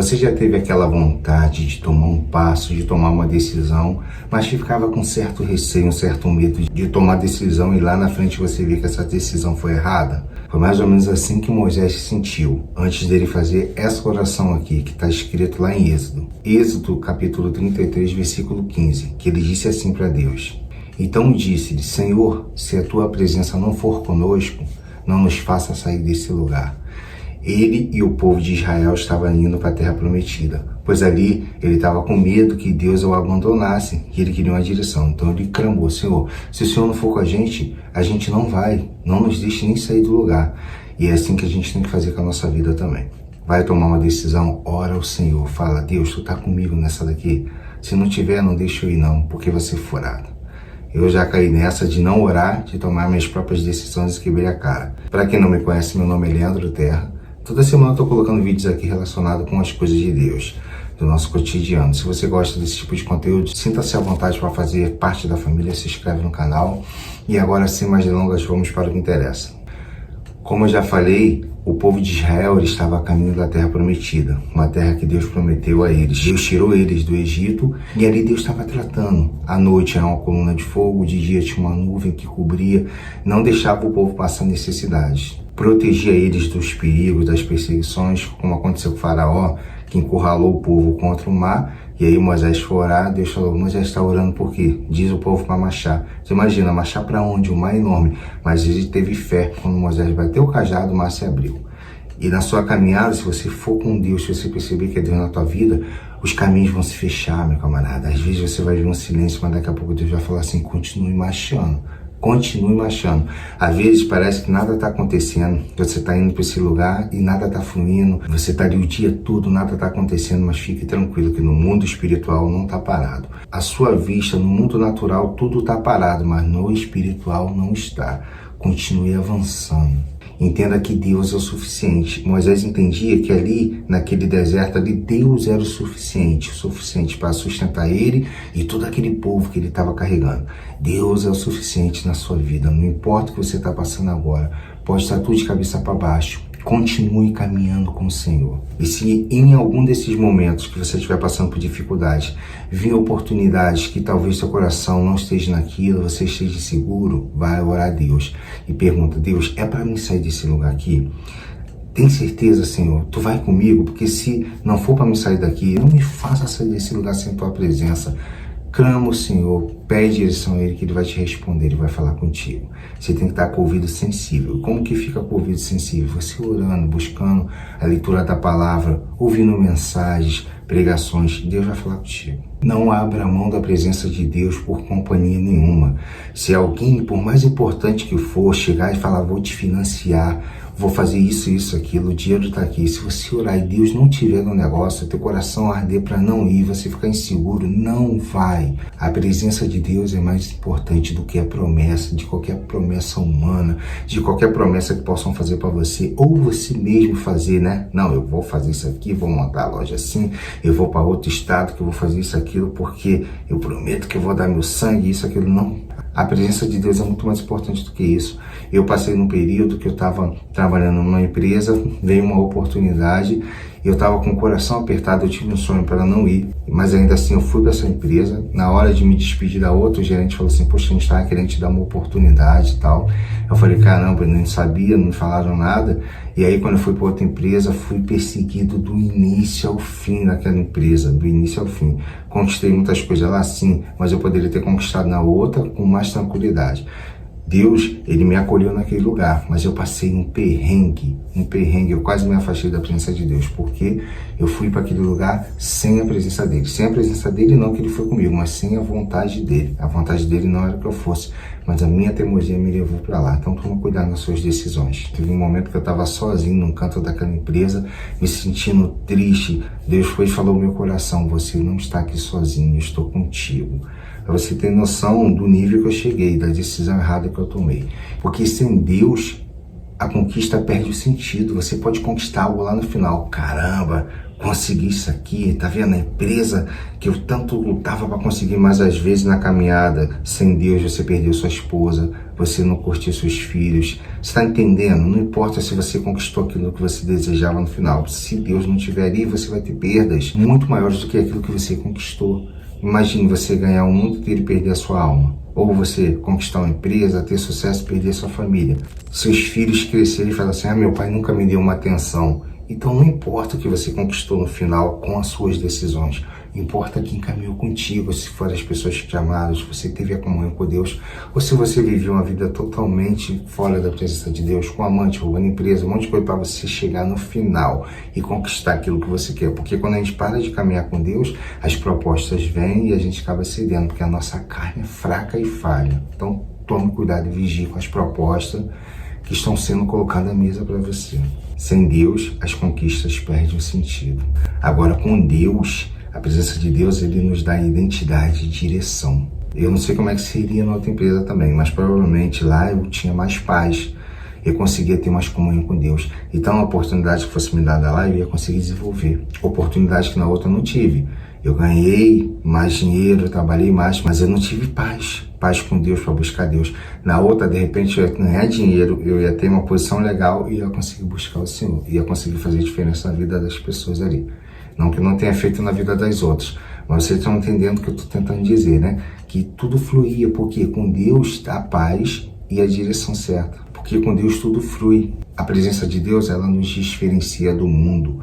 Você já teve aquela vontade de tomar um passo, de tomar uma decisão, mas que ficava com certo receio, um certo medo de tomar decisão e lá na frente você vê que essa decisão foi errada? Foi mais ou menos assim que Moisés se sentiu, antes dele fazer essa oração aqui, que está escrito lá em Êxodo. Êxodo, capítulo 33, versículo 15, que ele disse assim para Deus: Então disse-lhe, Senhor, se a tua presença não for conosco, não nos faça sair desse lugar. Ele e o povo de Israel estavam indo para a terra prometida, pois ali ele estava com medo que Deus o abandonasse e ele queria uma direção. Então ele clamou: Senhor, se o Senhor não for com a gente não vai, não nos deixe nem sair do lugar. E é assim que a gente tem que fazer com a nossa vida também. Vai tomar uma decisão, ora ao Senhor, fala: Deus, tu está comigo nessa daqui? Se não tiver, não deixa eu ir não, porque vai ser furado. Eu já caí nessa de não orar, de tomar minhas próprias decisões e quebrei a cara. Para quem não me conhece, meu nome é Leandro Terra. Toda semana eu estou colocando vídeos aqui relacionados com as coisas de Deus, do nosso cotidiano. Se você gosta desse tipo de conteúdo, sinta-se à vontade para fazer parte da família, se inscreve no canal. E agora, sem mais delongas, vamos para o que interessa. Como eu já falei, o povo de Israel estava a caminho da terra prometida, uma terra que Deus prometeu a eles. Deus tirou eles do Egito e ali Deus estava tratando. À noite era uma coluna de fogo, de dia tinha uma nuvem que cobria, não deixava o povo passar necessidades. Protegia eles dos perigos, das perseguições, como aconteceu com o faraó, que encurralou o povo contra o mar. E aí Moisés foi orar, Deus falou: Moisés está orando por quê? Diz o povo para marchar. Você imagina, marchar para onde? O mar é enorme. Mas ele teve fé. Quando Moisés bateu o cajado, o mar se abriu. E na sua caminhada, se você for com Deus, se você perceber que é Deus na tua vida, os caminhos vão se fechar, meu camarada. Às vezes você vai ver um silêncio, mas daqui a pouco Deus vai falar assim: continue marchando. Continue marchando. Às vezes parece que nada está acontecendo, que você está indo para esse lugar e nada está fluindo, você está ali o dia todo, nada está acontecendo, mas fique tranquilo que no mundo espiritual não está parado. A sua vista, no mundo natural, tudo está parado, mas no espiritual não está. Continue avançando. Entenda que Deus é o suficiente. Moisés entendia que ali, naquele deserto, ali Deus era o suficiente para sustentar ele e todo aquele povo que ele estava carregando. Deus é o suficiente na sua vida, não importa o que você está passando agora, pode estar tudo de cabeça para baixo. Continue caminhando com o Senhor. E se em algum desses momentos que você estiver passando por dificuldades, vir oportunidades que talvez seu coração não esteja naquilo, você esteja seguro, vai orar a Deus e pergunta: Deus, é para mim sair desse lugar aqui? Tem certeza, Senhor? Tu vai comigo? Porque se não for para me sair daqui, não me faça sair desse lugar sem tua presença. Clama o Senhor, pede direção a Ele que Ele vai te responder, Ele vai falar contigo. Você tem que estar com o ouvido sensível. Como que fica com o ouvido sensível? Você orando, buscando a leitura da palavra, ouvindo mensagens, pregações, Deus vai falar contigo. Não abra mão da presença de Deus por companhia nenhuma. Se alguém, por mais importante que for, chegar e falar: vou te financiar, vou fazer isso, aquilo, o dinheiro está aqui. Se você orar e Deus não tiver no negócio, teu coração arder para não ir, você ficar inseguro, não vai. A presença de Deus é mais importante do que a promessa, de qualquer promessa humana, de qualquer promessa que possam fazer para você, ou você mesmo fazer, né? Não, eu vou fazer isso aqui, vou montar a loja assim, eu vou para outro estado que eu vou fazer isso, aquilo, porque eu prometo que eu vou dar meu sangue, isso, aquilo. Não. A presença de Deus é muito mais importante do que isso. Eu passei num período que eu estava trabalhando numa empresa, veio uma oportunidade, eu estava com o coração apertado, eu tive um sonho para não ir, mas ainda assim eu fui para essa empresa. Na hora de me despedir da outra, o gerente falou assim: poxa, a gente estava querendo te dar uma oportunidade e tal. Eu falei: caramba, eu não sabia, não me falaram nada. E aí quando eu fui para outra empresa, fui perseguido do início ao fim naquela empresa, do início ao fim. Conquistei muitas coisas lá, sim, mas eu poderia ter conquistado na outra com mais tranquilidade. Deus, Ele me acolheu naquele lugar, mas eu passei um perrengue, eu quase me afastei da presença de Deus, porque eu fui para aquele lugar sem a presença dEle. Sem a presença dEle, não que Ele foi comigo, mas sem a vontade dEle. A vontade dEle não era que eu fosse, mas a minha teimosia me levou para lá. Então toma cuidado nas suas decisões. Teve um momento que eu estava sozinho num canto daquela empresa, me sentindo triste. Deus foi e falou no meu coração: você não está aqui sozinho, eu estou contigo. Para você ter noção do nível que eu cheguei, da decisão errada que eu tomei. Porque sem Deus, a conquista perde o sentido. Você pode conquistar algo lá no final. Caramba, consegui isso aqui, tá vendo? A empresa que eu tanto lutava para conseguir, mas às vezes na caminhada, sem Deus, você perdeu sua esposa, você não curtiu seus filhos. Você tá entendendo? Não importa se você conquistou aquilo que você desejava no final. Se Deus não estiver ali, você vai ter perdas muito maiores do que aquilo que você conquistou. Imagine você ganhar o mundo inteiro e perder a sua alma. Ou você conquistar uma empresa, ter sucesso e perder sua família. Seus filhos crescerem e falarem assim, meu pai nunca me deu uma atenção. Então não importa o que você conquistou no final com as suas decisões. Importa quem caminhou contigo, se foram as pessoas que te amaram, se você teve a comunhão com Deus, ou se você viveu uma vida totalmente fora da presença de Deus, com amante, roubando empresa, um monte de coisa para você chegar no final e conquistar aquilo que você quer. Porque quando a gente para de caminhar com Deus, as propostas vêm e a gente acaba cedendo, porque a nossa carne é fraca e falha. Então tome cuidado e vigie com as propostas que estão sendo colocadas à mesa para você. Sem Deus, as conquistas perdem o sentido. Agora, com Deus, a presença de Deus, ele nos dá identidade e direção. Eu não sei como é que seria na outra empresa também, mas provavelmente lá eu tinha mais paz. Eu conseguia ter mais comunhão com Deus. Então, a oportunidade que fosse me dada lá, eu ia conseguir desenvolver. Oportunidade que na outra eu não tive. Eu ganhei mais dinheiro, eu trabalhei mais, mas eu não tive paz. Paz com Deus, para buscar Deus. Na outra, de repente, eu ia ganhar dinheiro, eu ia ter uma posição legal e ia conseguir buscar o Senhor. Ia conseguir fazer diferença na vida das pessoas ali. Não que não tenha feito na vida das outras. Mas vocês estão entendendo o que eu estou tentando dizer, né? Que tudo fluía, porque com Deus está a paz e a direção certa. Porque com Deus tudo flui. A presença de Deus, ela nos diferencia do mundo.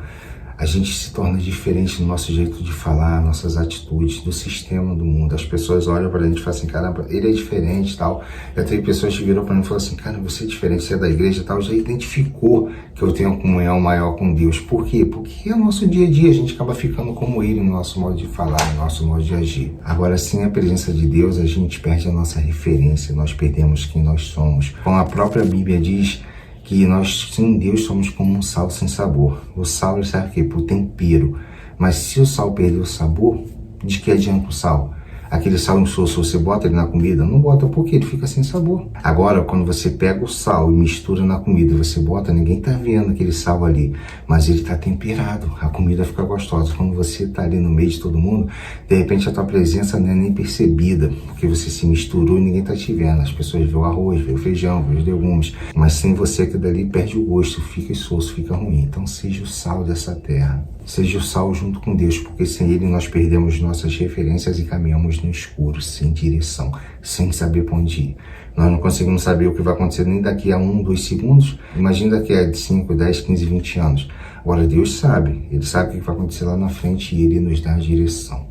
A gente se torna diferente no nosso jeito de falar, nossas atitudes, do sistema do mundo. As pessoas olham pra gente e falam assim, caramba, ele é diferente e tal. Já tem pessoas que viram pra mim e falaram assim, cara, você é diferente, você é da igreja e tal. Já identificou que eu tenho uma comunhão maior com Deus. Por quê? Porque é o nosso dia a dia, a gente acaba ficando como ele no nosso modo de falar, no nosso modo de agir. Agora, sem a presença de Deus, a gente perde a nossa referência, nós perdemos quem nós somos. Como a própria Bíblia diz, que nós, sem Deus, somos como um sal sem sabor. O sal, ele serve o quê? Para o tempero. Mas se o sal perder o sabor, de que adianta o sal? Aquele sal insosso, você bota ele na comida? Não bota, porque ele fica sem sabor. Agora, quando você pega o sal e mistura na comida e você bota, ninguém tá vendo aquele sal ali, mas ele tá temperado, a comida fica gostosa. Quando você tá ali no meio de todo mundo, de repente a tua presença não é nem percebida, porque você se misturou e ninguém tá te vendo. As pessoas veem o arroz, veem o feijão, veem os legumes, mas sem você, aquilo dali perde o gosto, fica insosso, fica ruim. Então seja o sal dessa terra. Seja o sal junto com Deus, porque sem Ele nós perdemos nossas referências e caminhamos no escuro, sem direção, sem saber para onde ir. Nós não conseguimos saber o que vai acontecer nem daqui a 1, 2 segundos. Imagina daqui a 5, 10, 15, 20 anos. Agora Deus sabe, Ele sabe o que vai acontecer lá na frente e Ele nos dá a direção.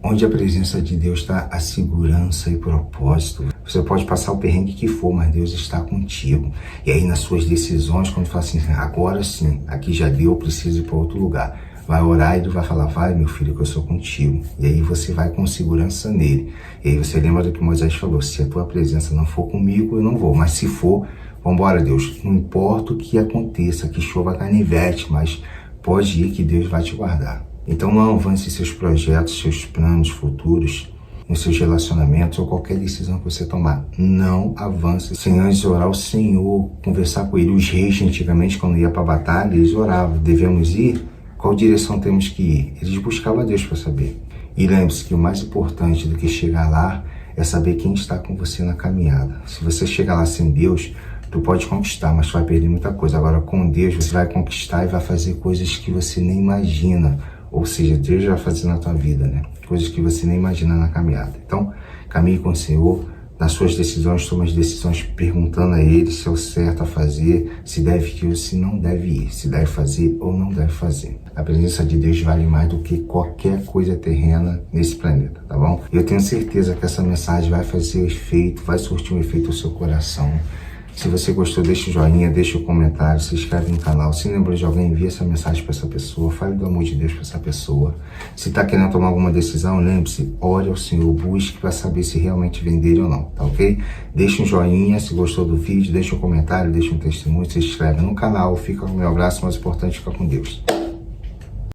Onde a presença de Deus está, a segurança e propósito. Você pode passar o perrengue que for, mas Deus está contigo. E aí nas suas decisões, quando fala assim, agora sim, aqui já deu, eu preciso ir para outro lugar. Vai orar e ele vai falar, vai meu filho que eu sou contigo. E aí você vai com segurança nele. E aí você lembra do que Moisés falou, se a tua presença não for comigo, eu não vou. Mas se for, vambora Deus. Não importa o que aconteça, que chova canivete, mas pode ir que Deus vai te guardar. Então não avance seus projetos, seus planos futuros, nos seus relacionamentos ou qualquer decisão que você tomar. Não avance sem antes orar ao Senhor, conversar com Ele. Os reis antigamente, quando ia para a batalha, eles oravam, devemos ir? Qual direção temos que ir? Eles buscavam a Deus para saber. E lembre-se que o mais importante do que chegar lá é saber quem está com você na caminhada. Se você chegar lá sem Deus, tu pode conquistar, mas tu vai perder muita coisa. Agora com Deus você vai conquistar e vai fazer coisas que você nem imagina. Ou seja, Deus vai fazer na tua vida, né? Coisas que você nem imagina na caminhada. Então, caminhe com o Senhor. Nas suas decisões, tome as decisões perguntando a Ele se é o certo a fazer, se deve ir ou se não deve ir, se deve fazer ou não deve fazer. A presença de Deus vale mais do que qualquer coisa terrena nesse planeta, tá bom? Eu tenho certeza que essa mensagem vai fazer efeito, vai surtir um efeito no seu coração. Se você gostou, deixa o joinha, deixa o comentário, se inscreve no canal. Se lembrou de alguém, envia essa mensagem para essa pessoa, fale do amor de Deus para essa pessoa. Se está querendo tomar alguma decisão, lembre-se, ore ao Senhor, busque para saber se realmente vem dele ou não, tá ok? Deixa um joinha, se gostou do vídeo, deixa um comentário, deixa um testemunho, se inscreve no canal, fica com o meu abraço, mais importante, fica com Deus.